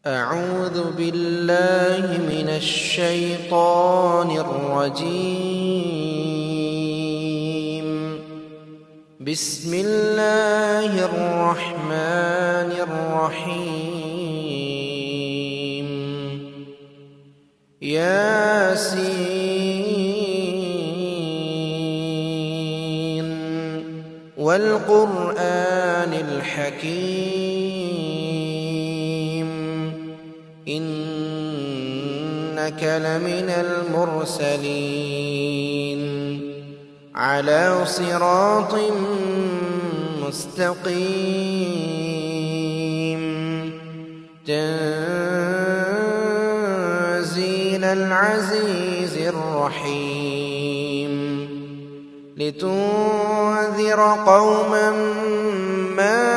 أعوذ بالله من الشيطان الرجيم. بسم الله الرحمن الرحيم. ياسين والقرآن الحكيم إنك لمن المرسلين على صراط مستقيم تنزيل العزيز الرحيم لتنذر قوما ما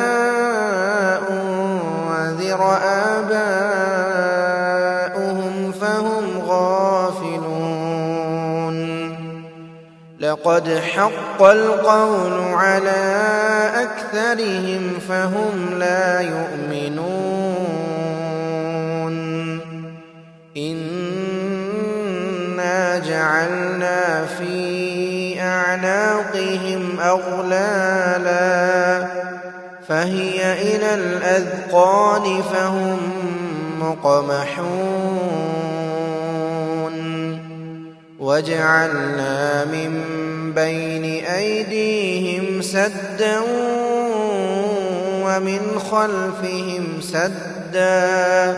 أنذر آباؤهم فهم غافلون لقد حق القول على أكثرهم فهم لا يؤمنون إنا جعلنا في أعناقهم أغلالا فهي إلى الأذقان فهم مقمحون وجعلنا من بين أيديهم سدا ومن خلفهم سدا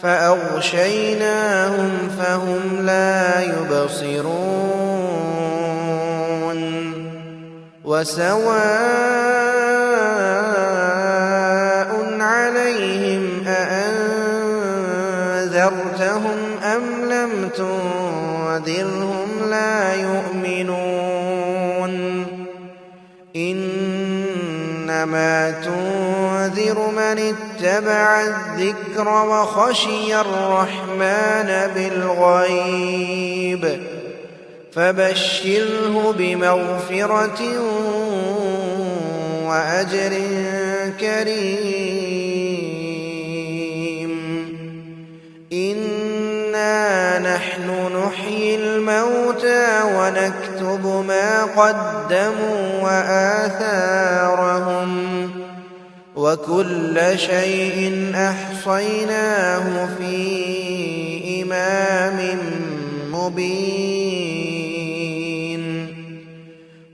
فأغشيناهم فهم لا يبصرون وسواء عليهم أأنذرتهم أم لم تنذرهم لا يؤمنون إنما تنذر من اتبع الذكر وخشي الرحمن بالغيب فبشره بمغفرة وأجر كريم إنا نحن نحيي الموتى ونكتب ما قدموا وآثارهم وكل شيء أحصيناه في إمام مبين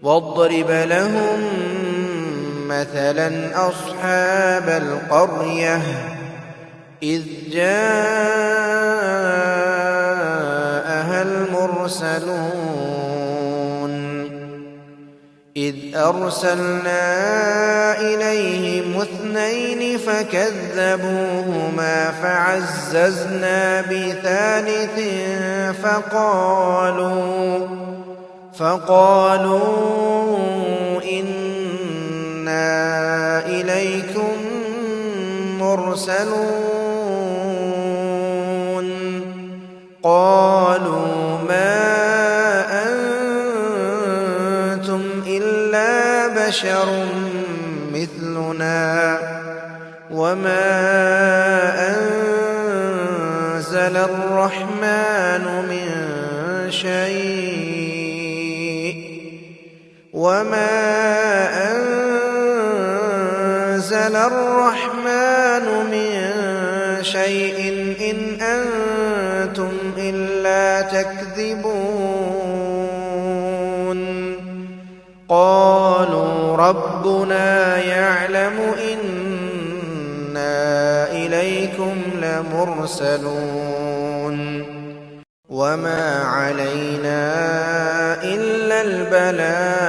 واضرب لهم مثلا أصحاب القرية إذ جاءها المرسلون إذ أرسلنا إليهم اثنين فكذبوهما فعززنا بثالث فقالوا إنا إليكم مرسلون قالوا ما أنتم إلا بشر مثلنا وما أنزل الرحمن من شيء إن أنتم إلا تكذبون قالوا ربنا يعلم إنا إليكم لمرسلون وما علينا إلا البلاغ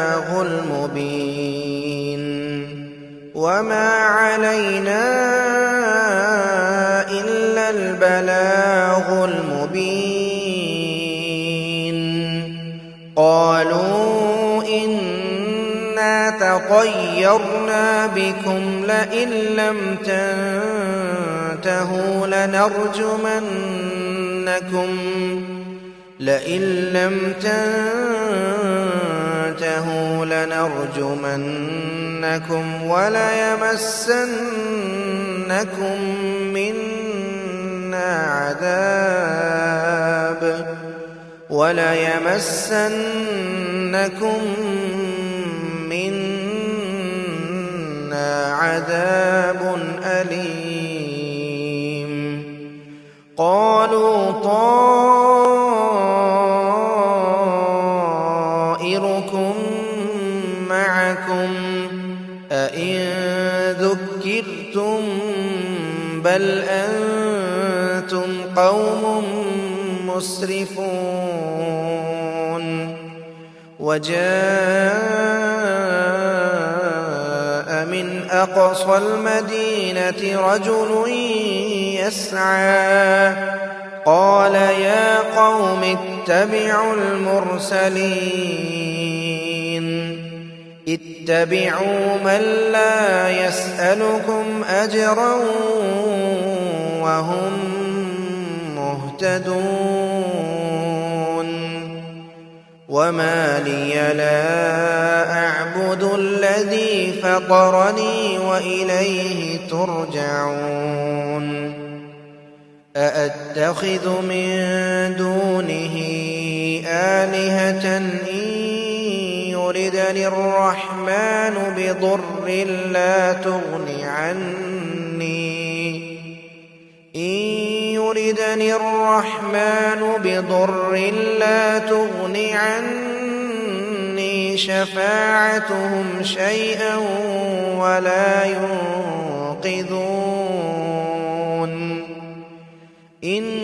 المبين قالوا إنا تطيرنا بكم لئن لم تنتهوا لنرجمنكم وليمسنكم منا عذاب وليمسنكم منا عذاب أليم قالوا طائركم معكم أئن ذكرتم بل أنتم قوم مسرفون وجاء من أقصى المدينة رجل يسعى قال يا قوم اتبعوا المرسلين اتبعوا من لا يسألكم أجرا وهم مهتدون وما لي لا أعبد الذي فطرني وإليه ترجعون أأتخذ من دونه آلهة إن يردني الرحمن بضر لا تغن عني شفاعتهم شيئا ولا ينقذون إني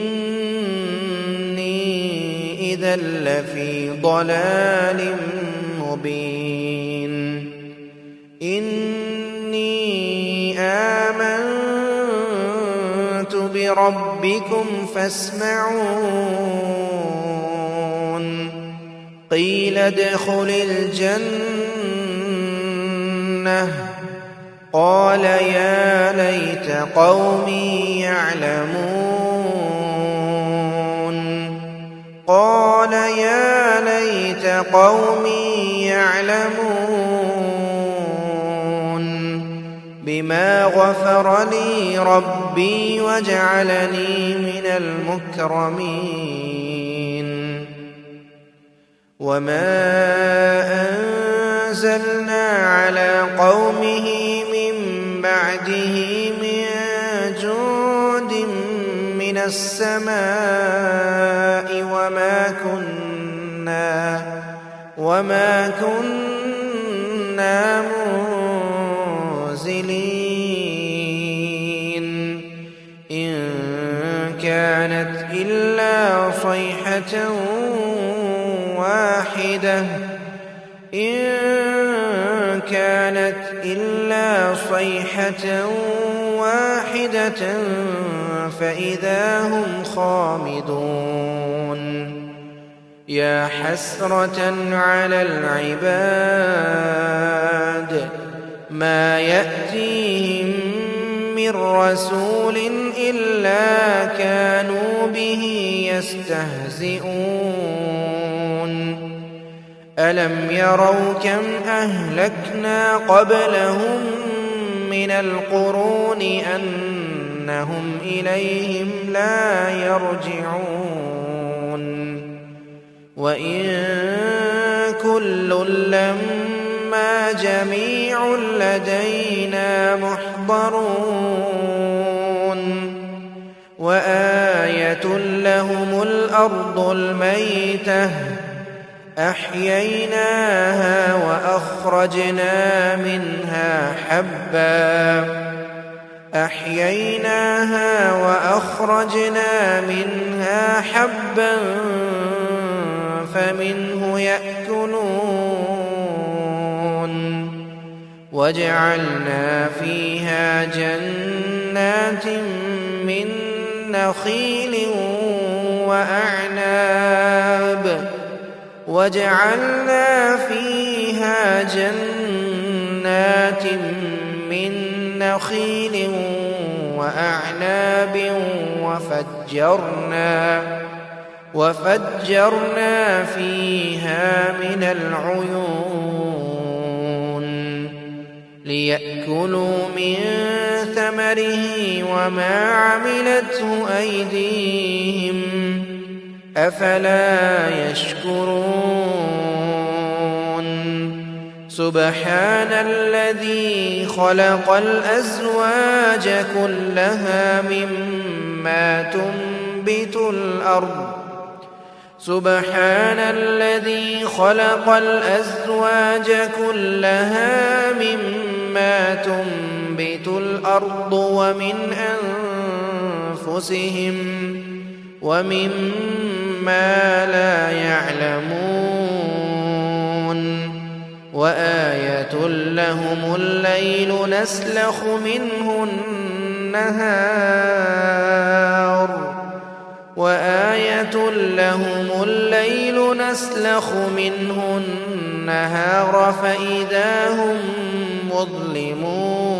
إذا لفي ضلال مبين إني آمنت بربكم فاسمعون قيل ادخل الجنة قال يا ليت قومي يعلمون بما غفر لي ربي وجعلني من المكرمين وما أنزلنا على قومه من بعده من جند من السماء وما كنا منزلين إن كانت إلا صيحة واحدة فإذا هم خامدون يا حسرة على العباد ما يأتيهم من رسول إلا كانوا به يستهزئون ألم يروا كم أهلكنا قبلهم من القرون أنهم إليهم لا يرجعون وإن كل لما جميع لدينا محضرون وآية لهم الأرض الميتة أحييناها وأخرجنا منها حبا فمنه يأكلون وجعلنا فيها جنات من نخيل وأعناب وفجرنا فيها من العيون ليأكلوا من ثمره وما عملته أيديهم أفلا يشكرون سبحان الذي خلق الأزواج كلها مما تنبت الأرض سبحان الذي خلق الأزواج كلها مما تنبت الأرض ومن أنفسهم ومما لا يعلمون وآية لهم الليل نسلخ منه النهار وآية لهم الليل نسلخ منه النهار فإذا هم مظلمون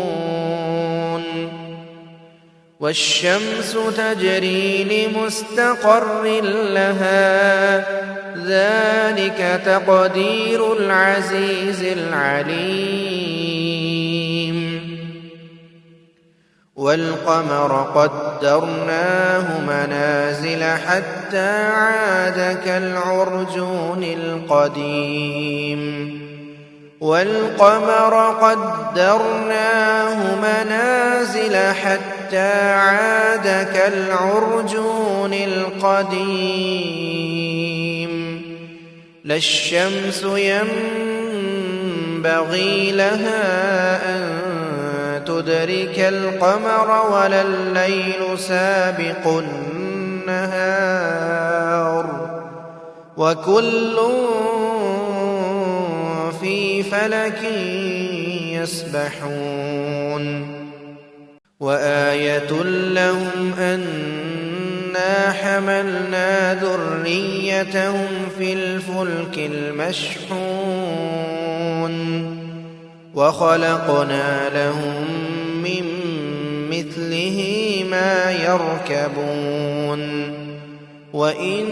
والشمس تجري لمستقر لها ذلك تقدير العزيز العليم والقمر قدرناه منازل حتى عاد كالعرجون القديم والقمر قدرناه منازل حتى عاد كالعرجون القديم لا الشمس ينبغي لها أن تدرك القمر ولا الليل سابق النهار وكل في فلك يسبحون وآية لهم أنا حملنا ذريتهم في الفلك المشحون وخلقنا لهم من مثله ما يركبون وإن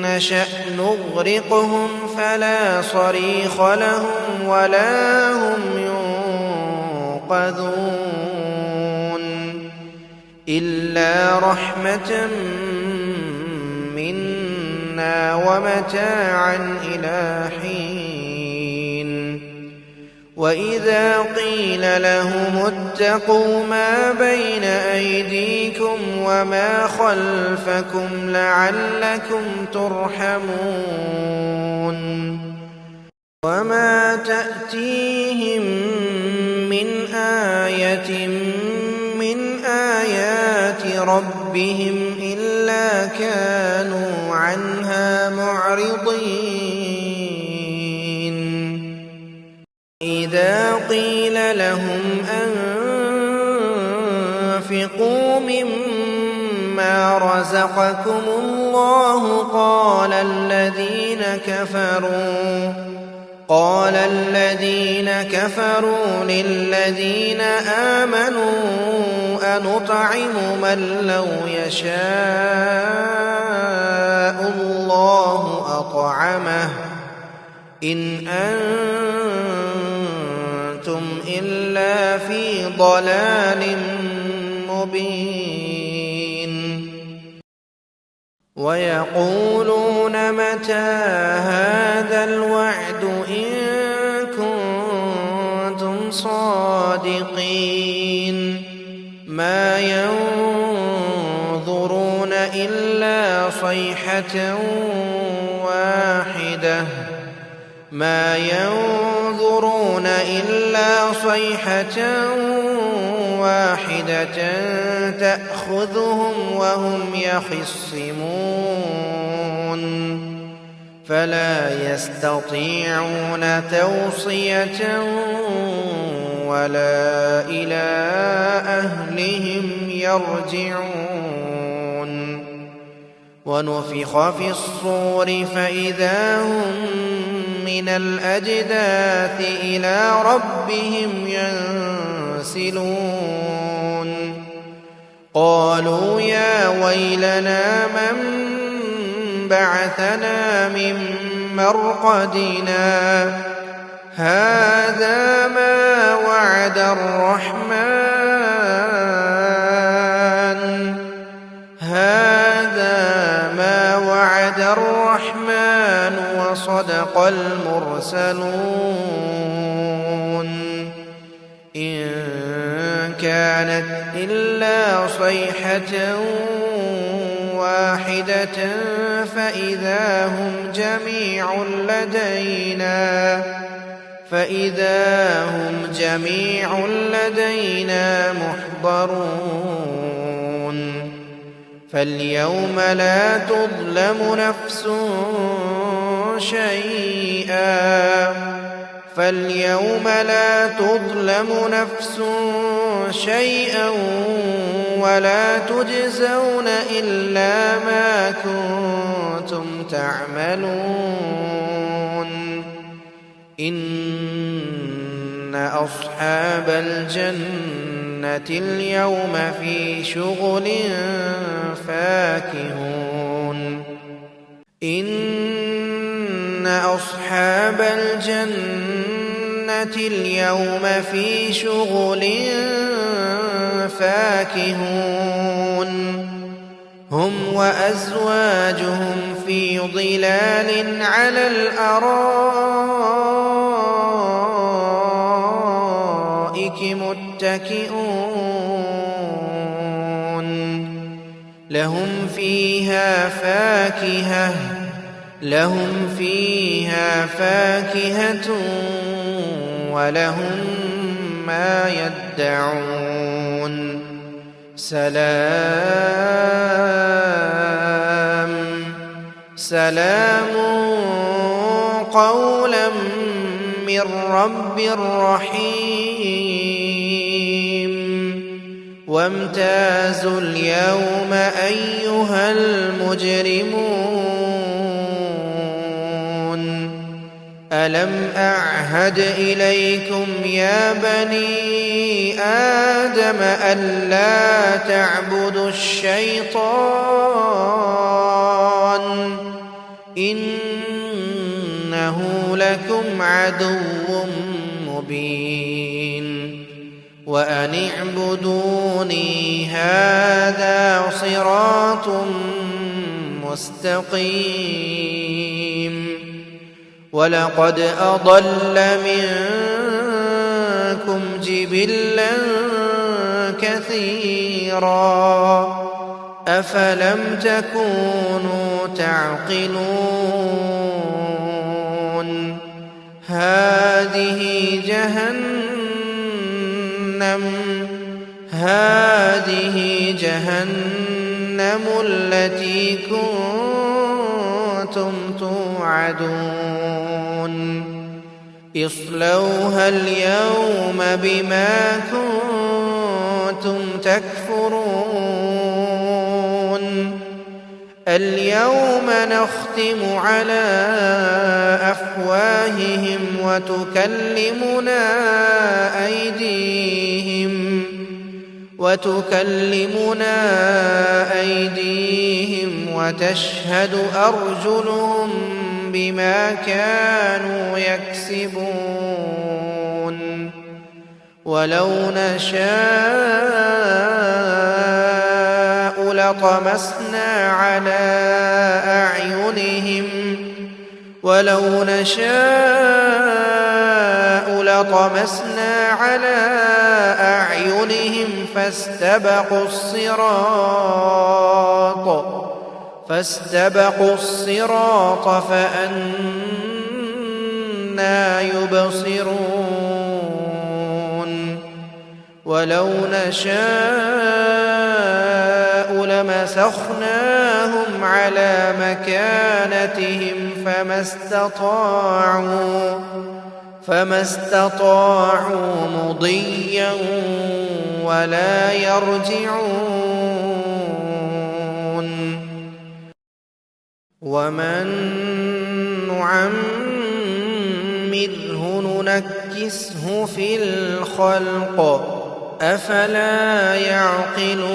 نشأ نغرقهم فلا صريخ لهم ولا هم ينقذون إلا رحمة منا ومتاعا إلى حين وإذا قيل لهم اتقوا ما بين أيديكم وما خلفكم لعلكم ترحمون وما تأتيهم من آية من آيات ربهم إلا كانوا عنها معرضين إذا قيل لهم أنفقوا مما رزقكم الله قال الذين كفروا للذين آمنوا أنطعم من لو يشاء الله أطعمه إن أنتم إلا في ضلال مبين ويقولون متى هذا الوعد إن كنتم صادقين ما ينظرون إلا صيحة واحدة تأخذهم وهم يخصمون فلا يستطيعون توصية ولا إلى أهلهم يرجعون ونفخ في الصور فإذا هم من الأجداث إلى ربهم ينسلون قالوا يا ويلنا من بعثنا من مرقدنا هذا ما وعد الرحمن وصدق المرسلون إن كانت إلا صيحة واحدة فإذا هم جميع لدينا محضرون فاليوم لا تظلم نفس شيئا ولا تجزون إلا ما كنتم تعملون إن أصحاب الجنة اليوم في شغل فاكهون هم وأزواجهم في ظلال على الأرائك متكئون لهم فيها فاكهة ولهم ما يدعون سلام قولا من رب رحيم وامتازوا اليوم أيها المجرمون ألم أعهد إليكم يا بني آدم ألا تعبدوا الشيطان إنه لكم عدو مبين وأن اعبدوني هذا صراط مستقيم ولقد أضل منكم جبلا كثيرا أفلم تكونوا تعقلون هذه جهنم التي كنتم توعدون اصلوها اليوم بما كنتم تكفرون اليوم نختم على أفواههم وتكلمنا أيديهم وتشهد أرجلهم بما كانوا يكسبون ولو نشاء لطمسنا على أعينهم فاستبقوا الصراط فأنى يبصرون ولو نشاء لمسخناهم على مكانتهم فما استطاعوا مضيا ولا يرجعون ومن نعمره ننكسه في الخلق أفلا يعقلون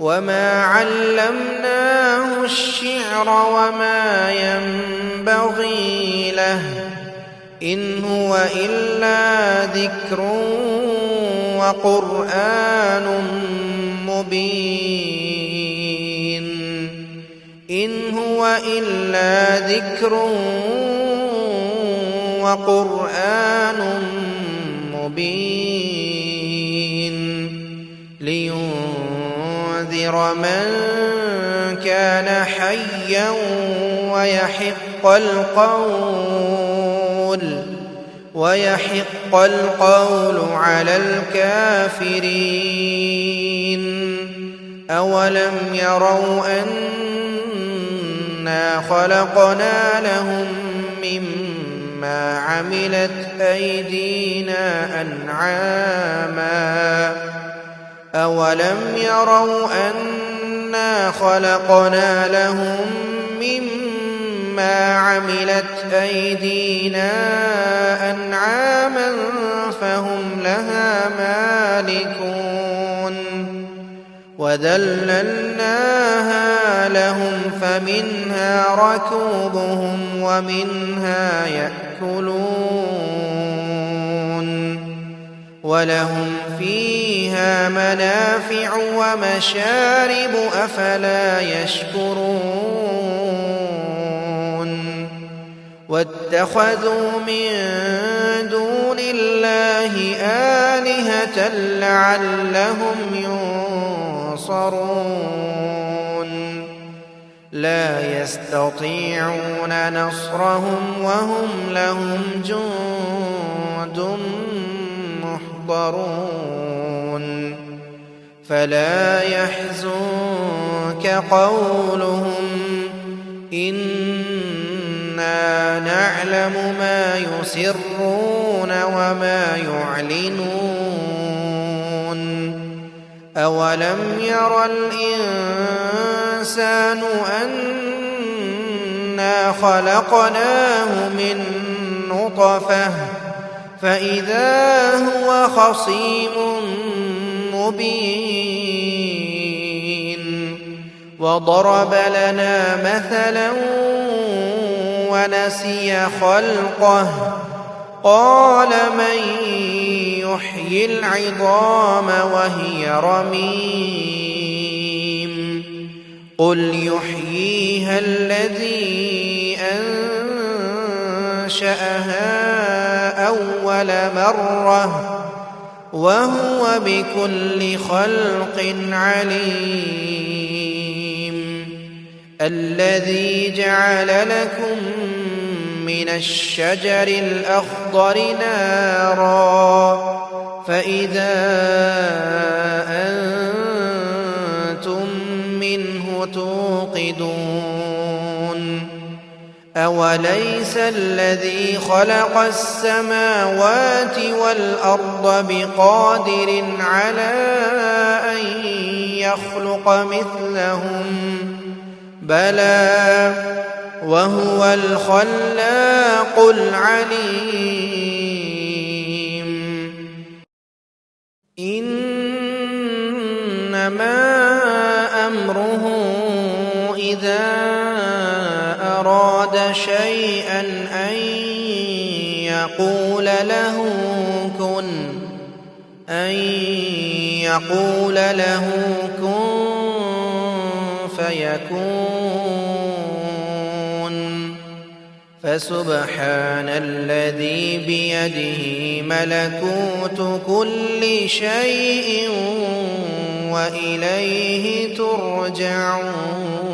وما علمناه الشعر وما ينبغي ينبغي له إن هو إلا ذكر وقرآن مبين إن هو إلا ذكر وقرآن مبين لينذر من كان حيا ويحق القول على الكافرين أولم يروا أنا خلقنا لهم مما عملت أيدينا أنعاما فهم لها مالكون وذللناها لهم فمنها ركوبهم ومنها يأكلون ولهم فيها منافع ومشارب أفلا يشكرون واتخذوا من دون الله آلهة لعلهم ينصرون لا يستطيعون نصرهم وهم لهم جند محضرون فلا يحزنك قولهم إنا نعلم ما يسرون وما يعلنون أولم ير الإنسان أنا خلقناه من نطفة فإذا هو خصيم مبين وضرب لنا مثلا ونسي خلقه قال من يحيي العظام وهي رميم قل يحييها الذي أنشأها أول مرة وهو بكل خلق عليم الذي جعل لكم من الشجر الأخضر نارا فإذا أنتم منه توقدون أوليس الذي خلق السماوات والأرض بقادر على أن يخلق مثلهم بلى وهو الخلاق العليم إنما أمره إذا أراد شيئا أن يقول له كن فيكون فسبحان الذي بيده ملكوت كل شيء وإليه ترجعون